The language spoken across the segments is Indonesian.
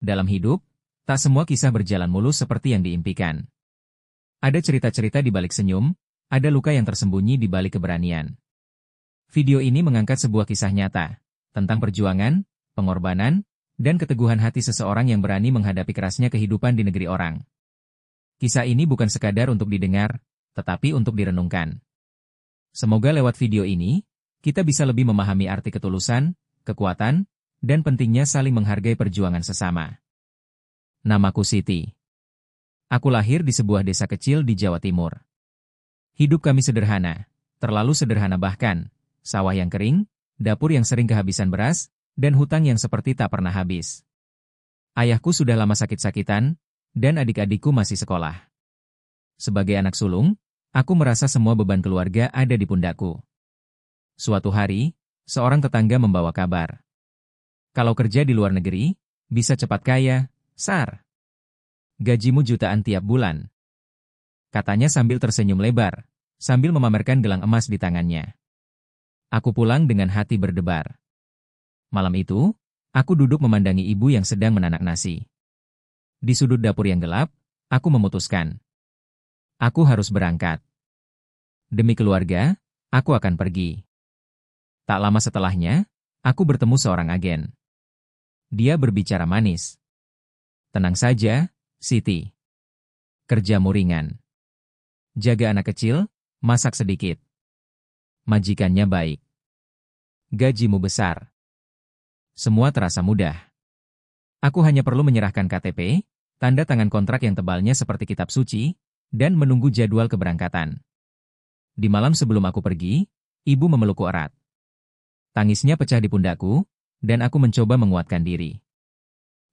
dalam hidup, tak semua kisah berjalan mulus seperti yang diimpikan. Ada cerita-cerita di balik senyum, ada luka yang tersembunyi di balik keberanian. Video ini mengangkat sebuah kisah nyata, tentang perjuangan, pengorbanan, dan keteguhan hati seseorang yang berani menghadapi kerasnya kehidupan di negeri orang. Kisah ini bukan sekadar untuk didengar, tetapi untuk direnungkan. Semoga lewat video ini, kita bisa lebih memahami arti ketulusan, kekuatan, dan pentingnya saling menghargai perjuangan sesama. Namaku Siti. Aku lahir di sebuah desa kecil di Jawa Timur. Hidup kami sederhana, terlalu sederhana bahkan, sawah yang kering, dapur yang sering kehabisan beras, dan hutang yang seperti tak pernah habis. Ayahku sudah lama sakit-sakitan, dan adik-adikku masih sekolah. Sebagai anak sulung, aku merasa semua beban keluarga ada di pundakku. Suatu hari, seorang tetangga membawa kabar. Kalau kerja di luar negeri, bisa cepat kaya, Sar. Gajimu jutaan tiap bulan. Katanya sambil tersenyum lebar, sambil memamerkan gelang emas di tangannya. Aku pulang dengan hati berdebar. Malam itu, aku duduk memandangi ibu yang sedang menanak nasi. Di sudut dapur yang gelap, aku memutuskan. Aku harus berangkat. Demi keluarga, aku akan pergi. Tak lama setelahnya, aku bertemu seorang agen. Dia berbicara manis. Tenang saja, Siti. Kerjamu ringan. Jaga anak kecil, masak sedikit. Majikannya baik. Gajimu besar. Semua terasa mudah. Aku hanya perlu menyerahkan KTP, tanda tangan kontrak yang tebalnya seperti kitab suci, dan menunggu jadwal keberangkatan. Di malam sebelum aku pergi, ibu memelukku erat. Tangisnya pecah di pundakku, dan aku mencoba menguatkan diri.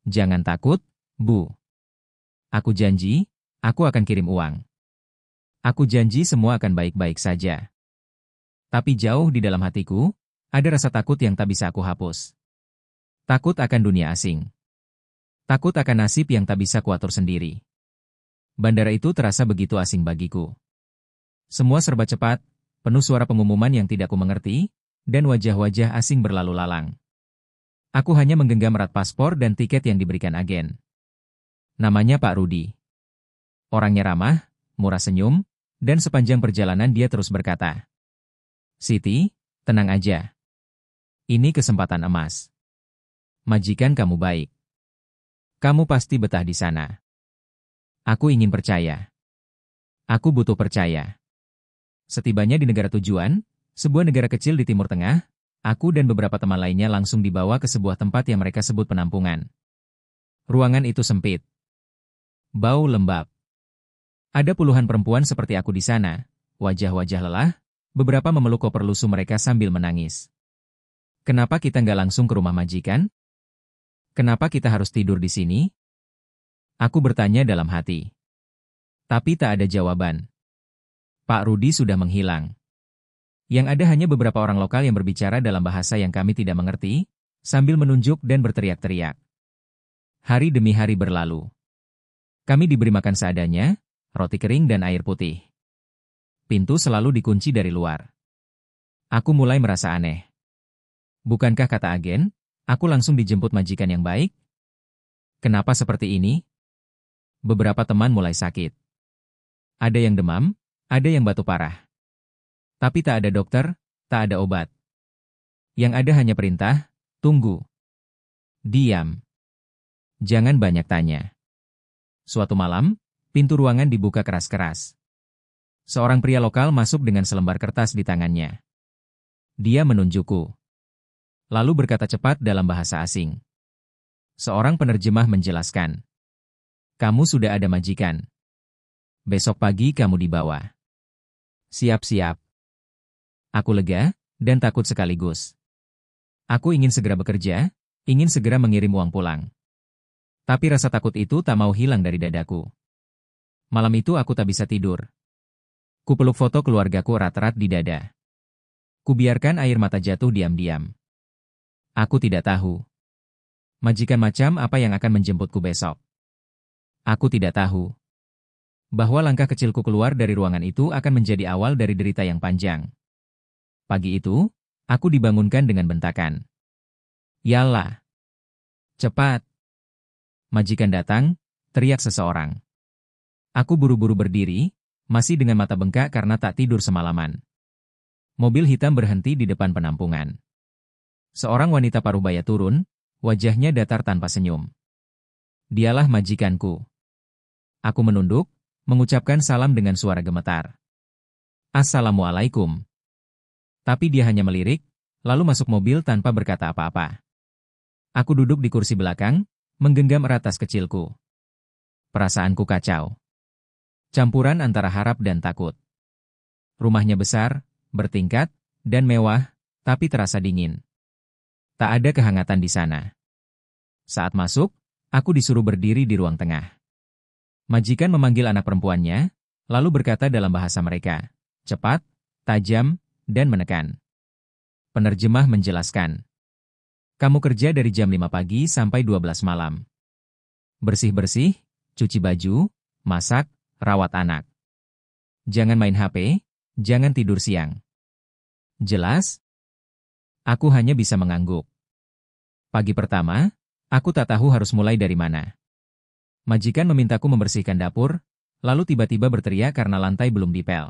Jangan takut, Bu. Aku janji, aku akan kirim uang. Aku janji semua akan baik-baik saja. Tapi jauh di dalam hatiku, ada rasa takut yang tak bisa aku hapus. Takut akan dunia asing. Takut akan nasib yang tak bisa kuatur sendiri. Bandara itu terasa begitu asing bagiku. Semua serba cepat, penuh suara pengumuman yang tidak ku mengerti, dan wajah-wajah asing berlalu lalang. Aku hanya menggenggam erat paspor dan tiket yang diberikan agen. Namanya Pak Rudi. Orangnya ramah, murah senyum, dan sepanjang perjalanan dia terus berkata, Siti, tenang aja. Ini kesempatan emas. Majikan kamu baik. Kamu pasti betah di sana. Aku ingin percaya. Aku butuh percaya. Setibanya di negara tujuan, sebuah negara kecil di Timur Tengah, aku dan beberapa teman lainnya langsung dibawa ke sebuah tempat yang mereka sebut penampungan. Ruangan itu sempit. Bau lembab. Ada puluhan perempuan seperti aku di sana, wajah-wajah lelah, beberapa memeluk koper lusuh mereka sambil menangis. Kenapa kita nggak langsung ke rumah majikan? Kenapa kita harus tidur di sini? Aku bertanya dalam hati. Tapi tak ada jawaban. Pak Rudi sudah menghilang. Yang ada hanya beberapa orang lokal yang berbicara dalam bahasa yang kami tidak mengerti, sambil menunjuk dan berteriak-teriak. Hari demi hari berlalu. Kami diberi makan seadanya, roti kering dan air putih. Pintu selalu dikunci dari luar. Aku mulai merasa aneh. Bukankah kata agen, aku langsung dijemput majikan yang baik? Kenapa seperti ini? Beberapa teman mulai sakit. Ada yang demam, ada yang batuk parah. Tapi tak ada dokter, tak ada obat. Yang ada hanya perintah, tunggu. Diam. Jangan banyak tanya. Suatu malam, pintu ruangan dibuka keras-keras. Seorang pria lokal masuk dengan selembar kertas di tangannya. Dia menunjukku. Lalu berkata cepat dalam bahasa asing. Seorang penerjemah menjelaskan. Kamu sudah ada majikan. Besok pagi kamu dibawa. Siap-siap. Aku lega, dan takut sekaligus. Aku ingin segera bekerja, ingin segera mengirim uang pulang. Tapi rasa takut itu tak mau hilang dari dadaku. Malam itu aku tak bisa tidur. Kupeluk foto keluargaku erat-erat di dada. Kubiarkan air mata jatuh diam-diam. Aku tidak tahu. Majikan macam apa yang akan menjemputku besok. Aku tidak tahu. Bahwa langkah kecilku keluar dari ruangan itu akan menjadi awal dari derita yang panjang. Pagi itu, aku dibangunkan dengan bentakan. Yalah. Cepat. Majikan datang, teriak seseorang. Aku buru-buru berdiri, masih dengan mata bengkak karena tak tidur semalaman. Mobil hitam berhenti di depan penampungan. Seorang wanita parubaya turun, wajahnya datar tanpa senyum. Dialah majikanku. Aku menunduk, mengucapkan salam dengan suara gemetar. Assalamualaikum. Tapi dia hanya melirik, lalu masuk mobil tanpa berkata apa-apa. Aku duduk di kursi belakang, menggenggam erat tas kecilku. Perasaanku kacau. Campuran antara harap dan takut. Rumahnya besar, bertingkat, dan mewah, tapi terasa dingin. Tak ada kehangatan di sana. Saat masuk, aku disuruh berdiri di ruang tengah. Majikan memanggil anak perempuannya, lalu berkata dalam bahasa mereka, cepat, tajam, dan menekan. Penerjemah menjelaskan. Kamu kerja dari jam 5 pagi sampai 12 malam. Bersih-bersih, cuci baju, masak, rawat anak. Jangan main HP, jangan tidur siang. Jelas? Aku hanya bisa mengangguk. Pagi pertama, aku tak tahu harus mulai dari mana. Majikan memintaku membersihkan dapur, lalu tiba-tiba berteriak karena lantai belum dipel.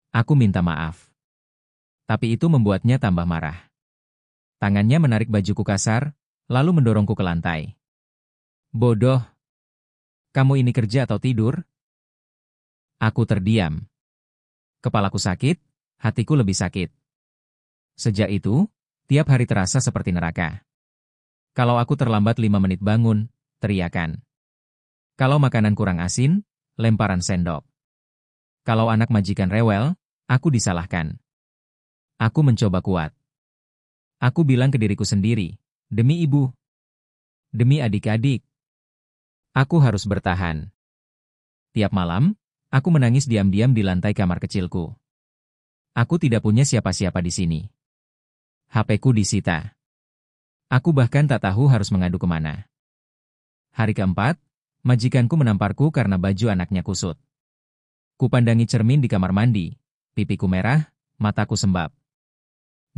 Aku minta maaf. Tapi itu membuatnya tambah marah. Tangannya menarik bajuku kasar, lalu mendorongku ke lantai. Bodoh. Kamu ini kerja atau tidur? Aku terdiam. Kepalaku sakit, hatiku lebih sakit. Sejak itu, tiap hari terasa seperti neraka. Kalau aku terlambat 5 menit bangun, teriakan. Kalau makanan kurang asin, lemparan sendok. Kalau anak majikan rewel, aku disalahkan. Aku mencoba kuat. Aku bilang ke diriku sendiri, demi ibu. Demi adik-adik. Aku harus bertahan. Tiap malam, aku menangis diam-diam di lantai kamar kecilku. Aku tidak punya siapa-siapa di sini. HP-ku disita. Aku bahkan tak tahu harus mengadu kemana. Hari keempat, majikanku menamparku karena baju anaknya kusut. Kupandangi cermin di kamar mandi, pipiku merah, mataku sembab.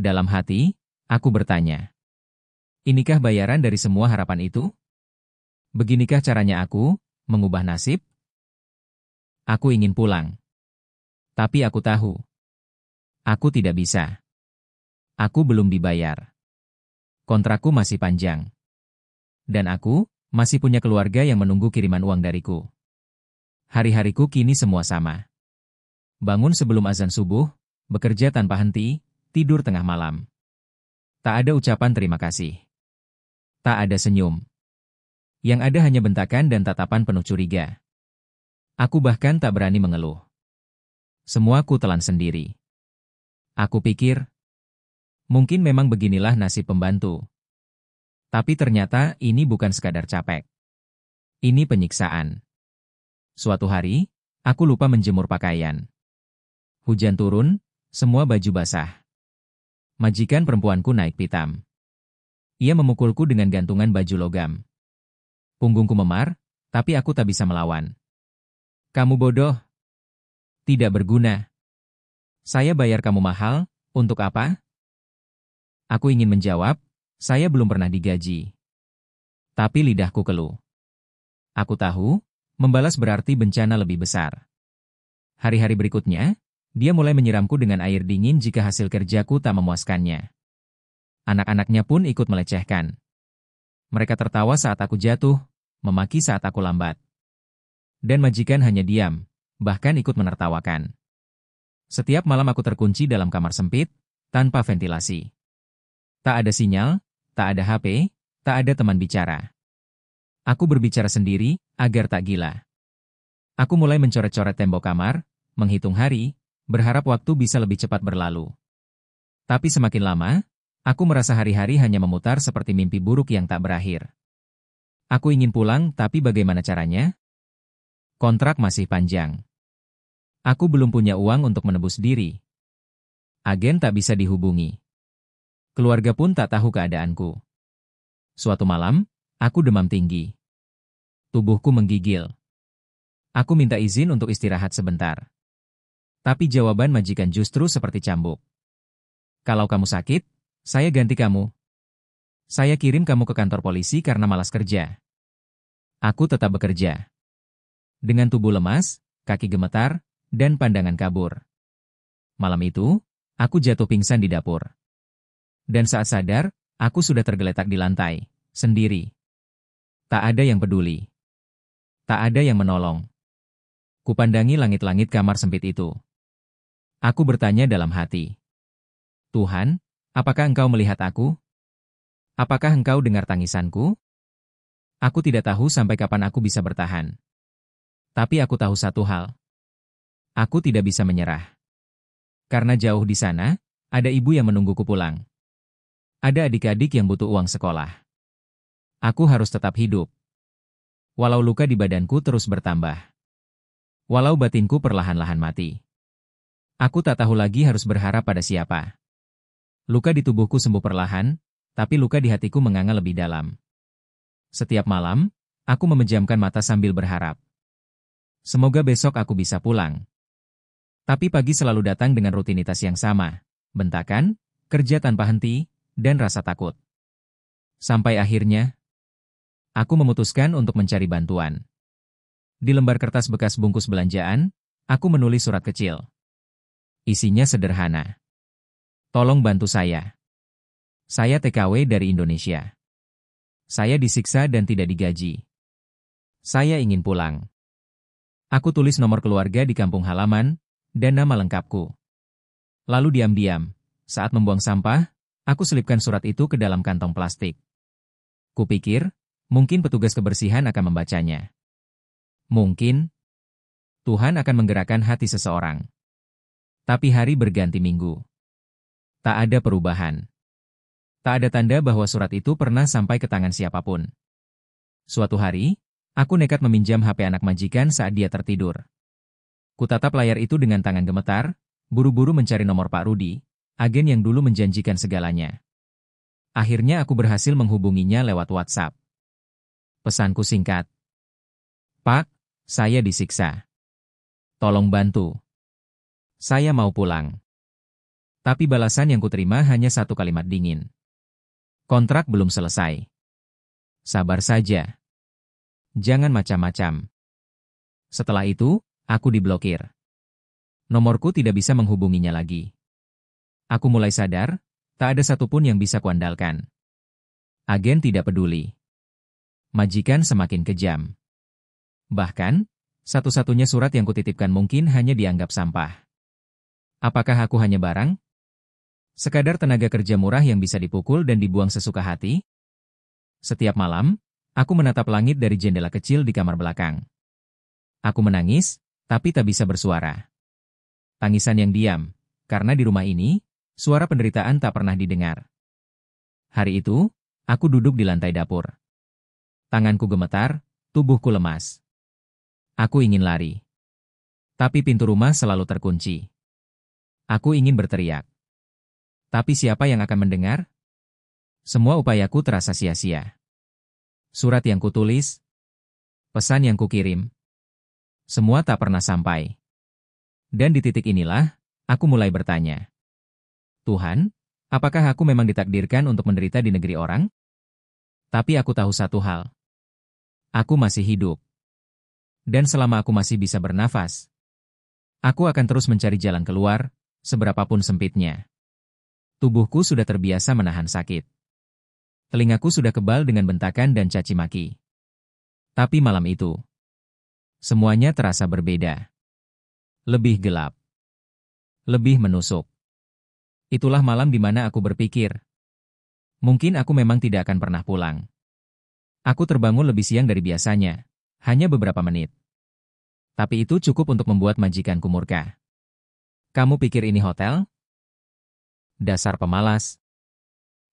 Dalam hati, aku bertanya. Inikah bayaran dari semua harapan itu? Beginikah caranya aku mengubah nasib? Aku ingin pulang. Tapi aku tahu. Aku tidak bisa. Aku belum dibayar. Kontrakku masih panjang. Dan aku masih punya keluarga yang menunggu kiriman uang dariku. Hari-hariku kini semua sama. Bangun sebelum azan subuh, bekerja tanpa henti, tidur tengah malam. Tak ada ucapan terima kasih. Tak ada senyum. Yang ada hanya bentakan dan tatapan penuh curiga. Aku bahkan tak berani mengeluh. Semua ku telan sendiri. Aku pikir, mungkin memang beginilah nasib pembantu. Tapi ternyata ini bukan sekadar capek. Ini penyiksaan. Suatu hari, aku lupa menjemur pakaian. Hujan turun, semua baju basah. Majikan perempuanku naik pitam. Ia memukulku dengan gantungan baju logam. Punggungku memar, tapi aku tak bisa melawan. Kamu bodoh. Tidak berguna. Saya bayar kamu mahal, untuk apa? Aku ingin menjawab, saya belum pernah digaji. Tapi lidahku keluh. Aku tahu, membalas berarti bencana lebih besar. Hari-hari berikutnya, dia mulai menyiramku dengan air dingin jika hasil kerjaku tak memuaskannya. Anak-anaknya pun ikut melecehkan. Mereka tertawa saat aku jatuh, memaki saat aku lambat. Dan majikan hanya diam, bahkan ikut menertawakan. Setiap malam aku terkunci dalam kamar sempit, tanpa ventilasi. Tak ada sinyal, tak ada HP, tak ada teman bicara. Aku berbicara sendiri, agar tak gila. Aku mulai mencoret-coret tembok kamar, menghitung hari, berharap waktu bisa lebih cepat berlalu. Tapi semakin lama, aku merasa hari-hari hanya memutar seperti mimpi buruk yang tak berakhir. Aku ingin pulang, tapi bagaimana caranya? Kontrak masih panjang. Aku belum punya uang untuk menebus diri. Agen tak bisa dihubungi. Keluarga pun tak tahu keadaanku. Suatu malam, aku demam tinggi. Tubuhku menggigil. Aku minta izin untuk istirahat sebentar. Tapi jawaban majikan justru seperti cambuk. Kalau kamu sakit, saya ganti kamu. Saya kirim kamu ke kantor polisi karena malas kerja. Aku tetap bekerja. Dengan tubuh lemas, kaki gemetar, dan pandangan kabur. Malam itu, aku jatuh pingsan di dapur. Dan saat sadar, aku sudah tergeletak di lantai, sendiri. Tak ada yang peduli. Tak ada yang menolong. Kupandangi langit-langit kamar sempit itu. Aku bertanya dalam hati. Tuhan, apakah Engkau melihat aku? Apakah Engkau dengar tangisanku? Aku tidak tahu sampai kapan aku bisa bertahan. Tapi aku tahu satu hal. Aku tidak bisa menyerah. Karena jauh di sana, ada ibu yang menungguku pulang. Ada adik-adik yang butuh uang sekolah. Aku harus tetap hidup. Walau luka di badanku terus bertambah. Walau batinku perlahan-lahan mati. Aku tak tahu lagi harus berharap pada siapa. Luka di tubuhku sembuh perlahan, tapi luka di hatiku menganga lebih dalam. Setiap malam, aku memejamkan mata sambil berharap. Semoga besok aku bisa pulang. Tapi pagi selalu datang dengan rutinitas yang sama. Bentakan, kerja tanpa henti, dan rasa takut. Sampai akhirnya, aku memutuskan untuk mencari bantuan. Di lembar kertas bekas bungkus belanjaan, aku menulis surat kecil. Isinya sederhana. Tolong bantu saya. Saya TKW dari Indonesia. Saya disiksa dan tidak digaji. Saya ingin pulang. Aku tulis nomor keluarga di kampung halaman, dan nama lengkapku. Lalu diam-diam, saat membuang sampah, aku selipkan surat itu ke dalam kantong plastik. Kupikir, mungkin petugas kebersihan akan membacanya. Mungkin, Tuhan akan menggerakkan hati seseorang. Tapi hari berganti minggu. Tak ada perubahan. Tak ada tanda bahwa surat itu pernah sampai ke tangan siapapun. Suatu hari, aku nekat meminjam HP anak majikan saat dia tertidur. Kutatap layar itu dengan tangan gemetar, buru-buru mencari nomor Pak Rudi, agen yang dulu menjanjikan segalanya. Akhirnya aku berhasil menghubunginya lewat WhatsApp. Pesanku singkat. Pak, saya disiksa. Tolong bantu. Saya mau pulang. Tapi balasan yang kuterima hanya satu kalimat dingin. Kontrak belum selesai. Sabar saja. Jangan macam-macam. Setelah itu, aku diblokir. Nomorku tidak bisa menghubunginya lagi. Aku mulai sadar, tak ada satupun yang bisa kuandalkan. Agen tidak peduli. Majikan semakin kejam. Bahkan, satu-satunya surat yang kutitipkan mungkin hanya dianggap sampah. Apakah aku hanya barang? Sekadar tenaga kerja murah yang bisa dipukul dan dibuang sesuka hati? Setiap malam, aku menatap langit dari jendela kecil di kamar belakang. Aku menangis, tapi tak bisa bersuara. Tangisan yang diam, karena di rumah ini, suara penderitaan tak pernah didengar. Hari itu, aku duduk di lantai dapur. Tanganku gemetar, tubuhku lemas. Aku ingin lari. Tapi pintu rumah selalu terkunci. Aku ingin berteriak. Tapi siapa yang akan mendengar? Semua upayaku terasa sia-sia. Surat yang kutulis, pesan yang kukirim, semua tak pernah sampai. Dan di titik inilah, aku mulai bertanya. Tuhan, apakah aku memang ditakdirkan untuk menderita di negeri orang? Tapi aku tahu satu hal. Aku masih hidup. Dan selama aku masih bisa bernafas, aku akan terus mencari jalan keluar, seberapapun sempitnya. Tubuhku sudah terbiasa menahan sakit. Telingaku sudah kebal dengan bentakan dan caci maki. Tapi malam itu, semuanya terasa berbeda. Lebih gelap. Lebih menusuk. Itulah malam di mana aku berpikir, mungkin aku memang tidak akan pernah pulang. Aku terbangun lebih siang dari biasanya, hanya beberapa menit. Tapi itu cukup untuk membuat majikanku murka. Kamu pikir ini hotel? Dasar pemalas.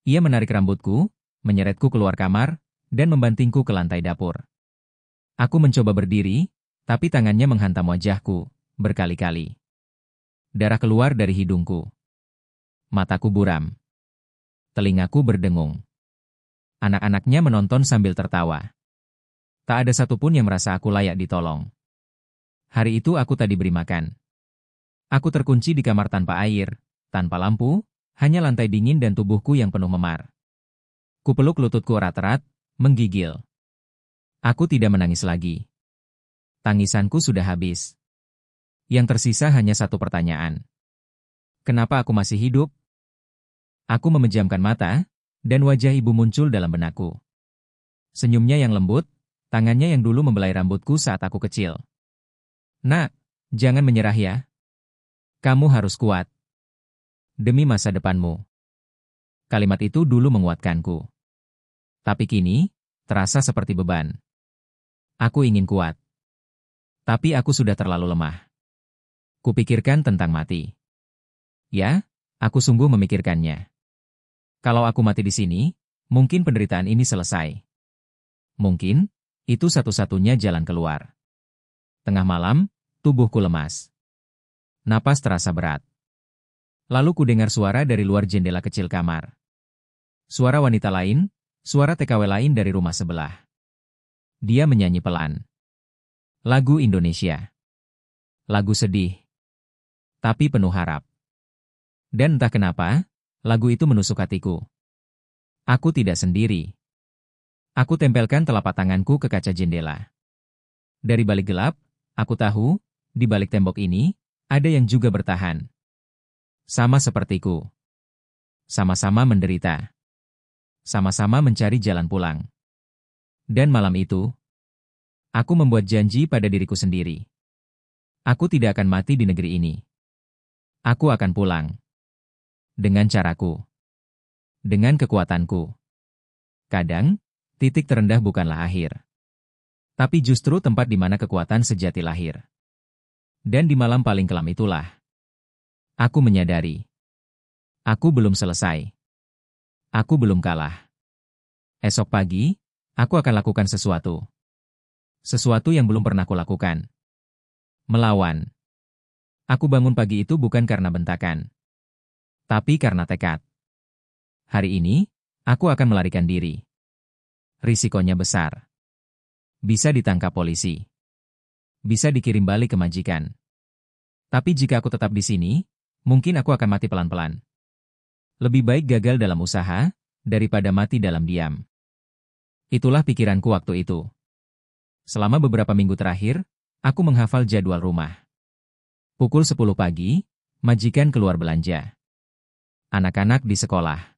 Ia menarik rambutku, menyeretku keluar kamar, dan membantingku ke lantai dapur. Aku mencoba berdiri, tapi tangannya menghantam wajahku, berkali-kali. Darah keluar dari hidungku. Mataku buram. Telingaku berdengung. Anak-anaknya menonton sambil tertawa. Tak ada satupun yang merasa aku layak ditolong. Hari itu aku tak diberi makan. Aku terkunci di kamar tanpa air, tanpa lampu, hanya lantai dingin dan tubuhku yang penuh memar. Kupeluk lututku erat-erat, menggigil. Aku tidak menangis lagi. Tangisanku sudah habis. Yang tersisa hanya satu pertanyaan. Kenapa aku masih hidup? Aku memejamkan mata, dan wajah ibu muncul dalam benakku. Senyumnya yang lembut, tangannya yang dulu membelai rambutku saat aku kecil. Nak, jangan menyerah ya. Kamu harus kuat. Demi masa depanmu. Kalimat itu dulu menguatkanku. Tapi kini, terasa seperti beban. Aku ingin kuat. Tapi aku sudah terlalu lemah. Kupikirkan tentang mati. Ya, aku sungguh memikirkannya. Kalau aku mati di sini, mungkin penderitaan ini selesai. Mungkin, itu satu-satunya jalan keluar. Tengah malam, tubuhku lemas. Napas terasa berat. Lalu ku dengar suara dari luar jendela kecil kamar. Suara wanita lain, suara TKW lain dari rumah sebelah. Dia menyanyi pelan. Lagu Indonesia. Lagu sedih. Tapi penuh harap. Dan entah kenapa, lagu itu menusuk hatiku. Aku tidak sendiri. Aku tempelkan telapak tanganku ke kaca jendela. Dari balik gelap, aku tahu, di balik tembok ini, ada yang juga bertahan. Sama sepertiku. Sama-sama menderita. Sama-sama mencari jalan pulang. Dan malam itu, aku membuat janji pada diriku sendiri. Aku tidak akan mati di negeri ini. Aku akan pulang. Dengan caraku. Dengan kekuatanku. Kadang, titik terendah bukanlah akhir. Tapi justru tempat di mana kekuatan sejati lahir. Dan di malam paling kelam itulah, aku menyadari. Aku belum selesai. Aku belum kalah. Esok pagi, aku akan lakukan sesuatu. Sesuatu yang belum pernah kulakukan. Melawan. Aku bangun pagi itu bukan karena bentakan. Tapi karena tekad. Hari ini, aku akan melarikan diri. Risikonya besar. Bisa ditangkap polisi. Bisa dikirim balik ke majikan. Tapi jika aku tetap di sini, mungkin aku akan mati pelan-pelan. Lebih baik gagal dalam usaha, daripada mati dalam diam. Itulah pikiranku waktu itu. Selama beberapa minggu terakhir, aku menghafal jadwal rumah. Pukul 10 pagi, majikan keluar belanja. Anak-anak di sekolah.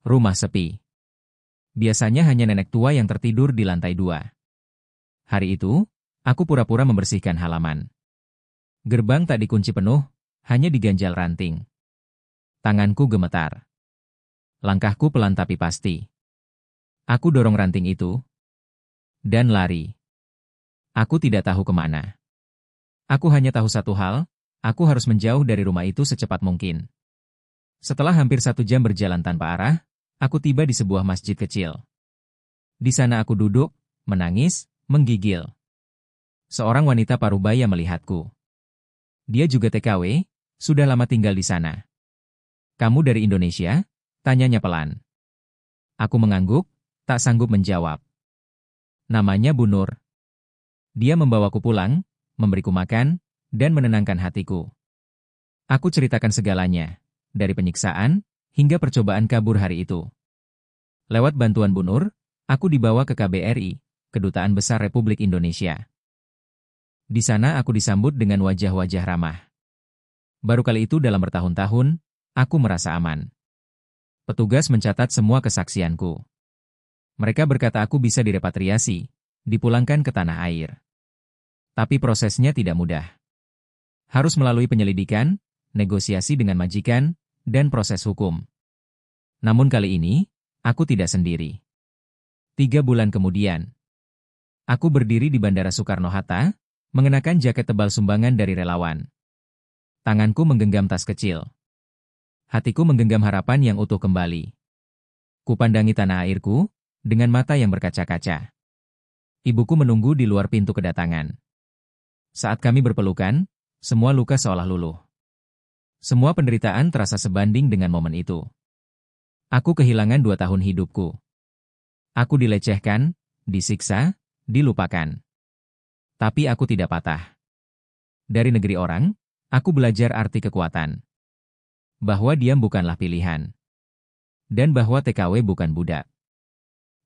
Rumah sepi. Biasanya hanya nenek tua yang tertidur di lantai 2. Hari itu, aku pura-pura membersihkan halaman. Gerbang tak dikunci penuh, hanya diganjal ranting. Tanganku gemetar. Langkahku pelan tapi pasti. Aku dorong ranting itu, dan lari. Aku tidak tahu kemana. Aku hanya tahu satu hal, aku harus menjauh dari rumah itu secepat mungkin. Setelah hampir 1 jam berjalan tanpa arah, aku tiba di sebuah masjid kecil. Di sana aku duduk, menangis, menggigil. Seorang wanita parubaya melihatku. Dia juga TKW, sudah lama tinggal di sana. Kamu dari Indonesia? Tanyanya pelan. Aku mengangguk, tak sanggup menjawab. Namanya Bu Nur. Dia membawaku pulang, memberiku makan, dan menenangkan hatiku. Aku ceritakan segalanya, dari penyiksaan, hingga percobaan kabur hari itu. Lewat bantuan Bu Nur, aku dibawa ke KBRI, Kedutaan Besar Republik Indonesia. Di sana aku disambut dengan wajah-wajah ramah. Baru kali itu dalam bertahun-tahun, aku merasa aman. Petugas mencatat semua kesaksianku. Mereka berkata aku bisa direpatriasi, dipulangkan ke tanah air. Tapi prosesnya tidak mudah. Harus melalui penyelidikan, negosiasi dengan majikan, dan proses hukum. Namun kali ini, aku tidak sendiri. 3 bulan kemudian, aku berdiri di Bandara Soekarno-Hatta, mengenakan jaket tebal sumbangan dari relawan. Tanganku menggenggam tas kecil. Hatiku menggenggam harapan yang utuh kembali. Kupandangi tanah airku, dengan mata yang berkaca-kaca. Ibuku menunggu di luar pintu kedatangan. Saat kami berpelukan, semua luka seolah luluh. Semua penderitaan terasa sebanding dengan momen itu. Aku kehilangan 2 tahun hidupku. Aku dilecehkan, disiksa, dilupakan. Tapi aku tidak patah. Dari negeri orang, aku belajar arti kekuatan. Bahwa diam bukanlah pilihan. Dan bahwa TKW bukan budak.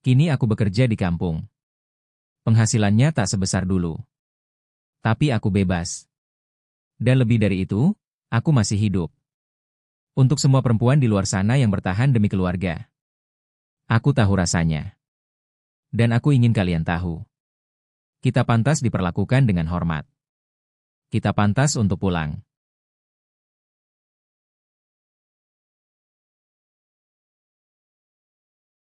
Kini aku bekerja di kampung. Penghasilannya tak sebesar dulu. Tapi aku bebas. Dan lebih dari itu, aku masih hidup. Untuk semua perempuan di luar sana yang bertahan demi keluarga. Aku tahu rasanya. Dan aku ingin kalian tahu. Kita pantas diperlakukan dengan hormat. Kita pantas untuk pulang.